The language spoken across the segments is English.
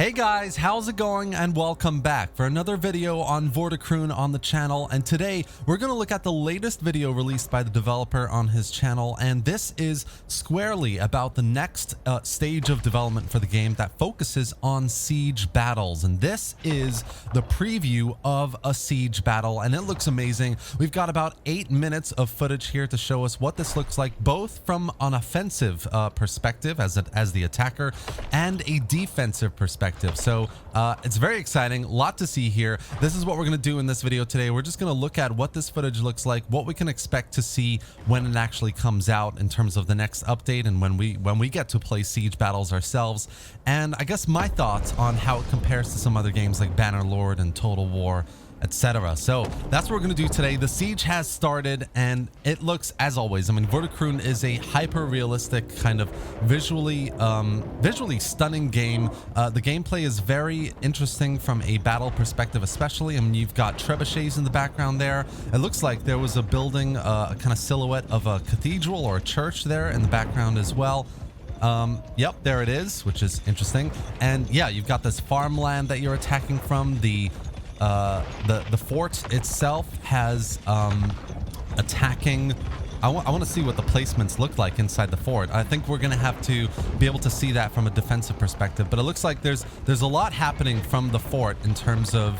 Hey guys, how's it going? And welcome back for another video on Voor De Kroon on the channel. And today we're going to look at the latest video released by the developer on his channel. And this is squarely about the next stage of development for the game that focuses on siege battles. And this is the preview of a siege battle, and it looks amazing. We've got about 8 minutes of footage here to show us what this looks like, both from an offensive perspective as the attacker and a defensive perspective. So it's very exciting, a lot to see here. This is what we're going to do in this video today. We're just going to look at what this footage looks like, what we can expect to see when it actually comes out in terms of the next update, and when we get to play siege battles ourselves, and I guess my thoughts on how it compares to some other games like Bannerlord and Total War, etc. So that's what we're going to do today. The siege has started, and it looks, as always, I mean, Voor De Kroon is a hyper-realistic kind of visually stunning game. The gameplay is very interesting from a battle perspective, especially. I mean, you've got trebuchets in the background there. It looks like there was a building, a kind of silhouette of a cathedral or a church there in the background as well. Yep, there it is, which is interesting. And yeah, you've got this farmland that you're attacking from. The fort itself has attacking. I want to see what the placements look like inside the fort. I think we're gonna have to be able to see that from a defensive perspective, but it looks like there's a lot happening from the fort in terms of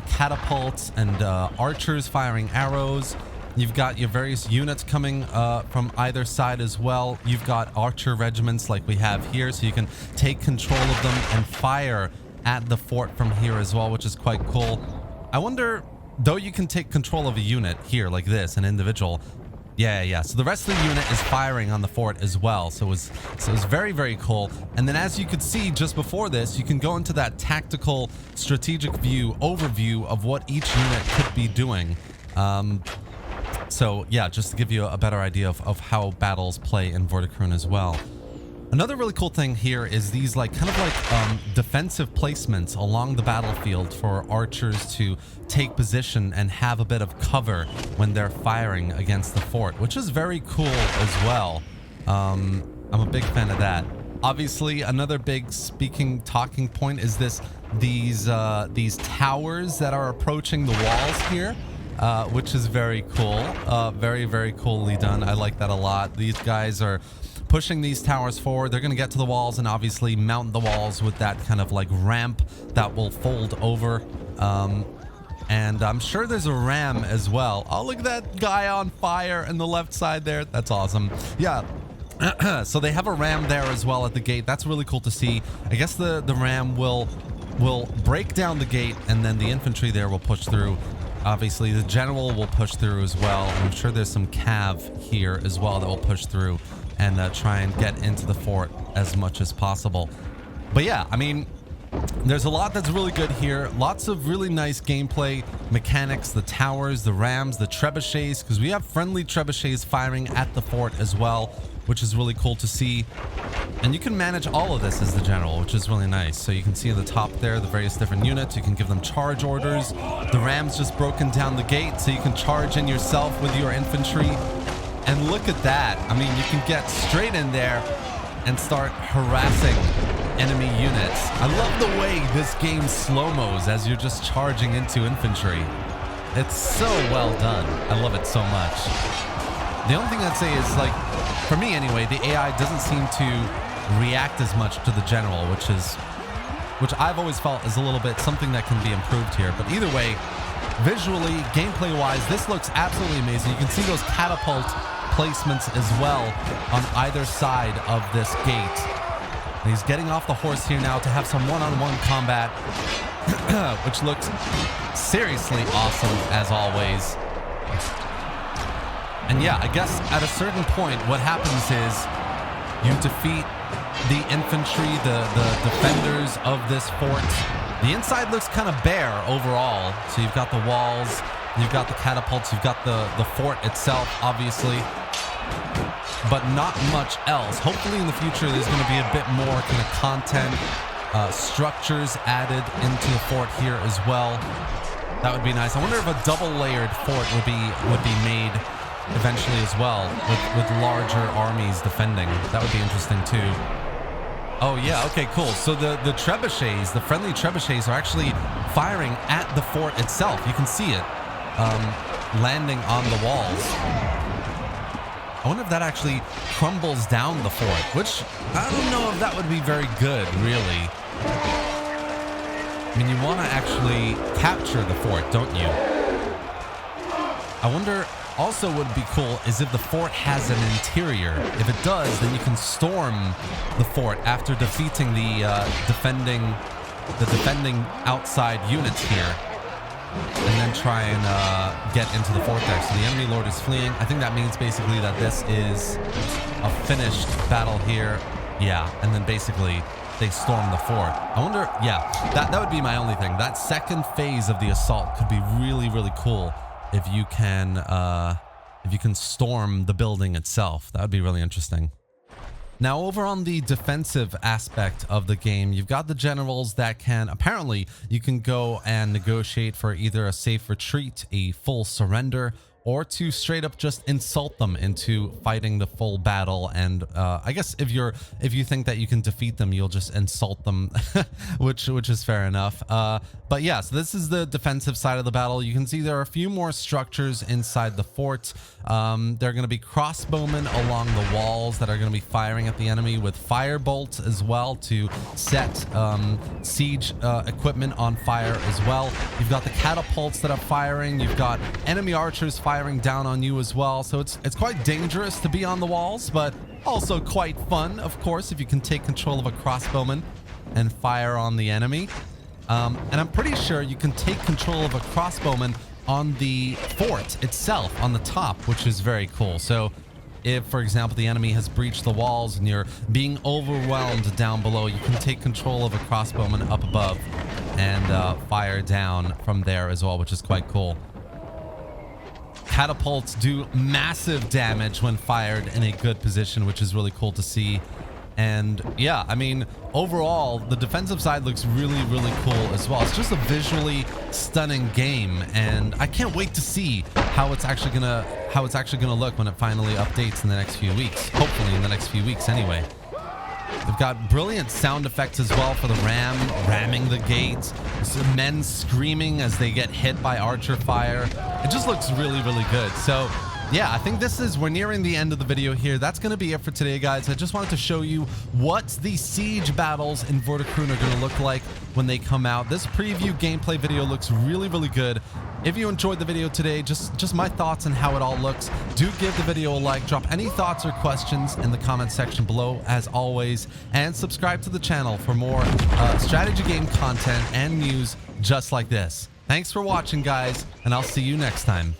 catapults and archers firing arrows. You've got your various units coming from either side as well. You've got archer regiments like we have here, so you can take control of them and fire at the fort from here as well, which is quite cool. I wonder, though, you can take control of a unit here like this, an individual. Yeah. So the rest of the unit is firing on the fort as well. So it was very, very cool. And then, as you could see just before this, you can go into that tactical strategic view overview of what each unit could be doing. So yeah, just to give you a better idea of how battles play in Voor De Kroon as well. Another really cool thing here is these defensive placements along the battlefield for archers to take position and have a bit of cover when they're firing against the fort, which is very cool as well. I'm a big fan of that. Obviously, another big talking point is these towers that are approaching the walls here, which is very cool. Very, very coolly done. I like that a lot. These guys are pushing these towers forward. They're going to get to the walls and obviously mount the walls with that kind of like ramp that will fold over. And I'm sure there's a ram as well. Oh, look at that guy on fire on the left side there. That's awesome. Yeah. So they have a ram there as well at the gate. That's really cool to see. I guess the ram will break down the gate, and then the infantry there will push through. Obviously, the general will push through as well. I'm sure there's some cav here as well that will push through and try and get into the fort as much as possible. But yeah, I mean, there's a lot that's really good here. Lots of really nice gameplay mechanics, the towers, the rams, the trebuchets, because we have friendly trebuchets firing at the fort as well, which is really cool to see. And you can manage all of this as the general, which is really nice. So you can see at the top there the various different units. You can give them charge orders. The ram's just broken down the gate, so you can charge in yourself with your infantry. And look at that. I mean, you can get straight in there and start harassing enemy units. I love the way this game slow-mos as you're just charging into infantry. It's so well done. I love it so much. The only thing I'd say is, like, for me anyway, the AI doesn't seem to react as much to the general, which I've always felt is a little bit something that can be improved here. But either way, visually, gameplay-wise, this looks absolutely amazing. You can see those catapult placements as well on either side of this gate. And he's getting off the horse here now to have some one-on-one combat, which looks seriously awesome as always. And yeah, I guess at a certain point, what happens is you defeat the infantry, the defenders of this fort. The inside looks kind of bare overall. So you've got the walls, you've got the catapults, you've got the fort itself, obviously, but not much else. Hopefully in the future, there's going to be a bit more kind of content, structures added into the fort here as well. That would be nice. I wonder if a double-layered fort would be made eventually as well, with larger armies defending. That would be interesting too. Oh yeah, okay, cool. So the trebuchets, the friendly trebuchets, are actually firing at the fort itself. You can see it landing on the walls. I wonder if that actually crumbles down the fort, which I don't know if that would be very good, really. I mean, you want to actually capture the fort, don't you? I wonder also what would be cool is if the fort has an interior. If it does, then you can storm the fort after defeating the defending outside units here, and then try and get into the fort there. So the enemy lord is fleeing. I think that means basically that this is a finished battle here. Yeah, and then basically they storm the fort. I wonder, yeah, that would be my only thing. That second phase of the assault could be really, really cool if you can storm the building itself. That would be really interesting. Now, over on the defensive aspect of the game, you've got the generals that can, apparently, you can go and negotiate for either a safe retreat, a full surrender, or to straight up just insult them into fighting the full battle. And I guess if you think that you can defeat them, you'll just insult them, which is fair enough. But yeah, so this is the defensive side of the battle. You can see there are a few more structures inside the fort. There are going to be crossbowmen along the walls that are going to be firing at the enemy with firebolt as well to set siege equipment on fire as well. You've got the catapults that are firing. You've got enemy archers firing down on you as well. So it's quite dangerous to be on the walls, but also quite fun, of course, if you can take control of a crossbowman and fire on the enemy. And I'm pretty sure you can take control of a crossbowman on the fort itself on the top, which is very cool. So if, for example, the enemy has breached the walls and you're being overwhelmed down below, you can take control of a crossbowman up above and fire down from there as well, which is quite cool. Catapults do massive damage when fired in a good position, which is really cool to see. And yeah, I mean, overall, the defensive side looks really, really cool as well. It's just a visually stunning game, and I can't wait to see how it's actually gonna look when it finally updates in the next few weeks. Hopefully in the next few weeks anyway. They've got brilliant sound effects as well for the ramming the gates, some men screaming as they get hit by archer fire. It just looks really, really good. So yeah, I think we're nearing the end of the video here. That's going to be it for today, guys. I just wanted to show you what the siege battles in Voor De Kroon are going to look like when they come out. This preview gameplay video looks really, really good. If you enjoyed the video today, just my thoughts on how it all looks, do give the video a like, drop any thoughts or questions in the comment section below, as always, and subscribe to the channel for more strategy game content and news just like this. Thanks for watching, guys, and I'll see you next time.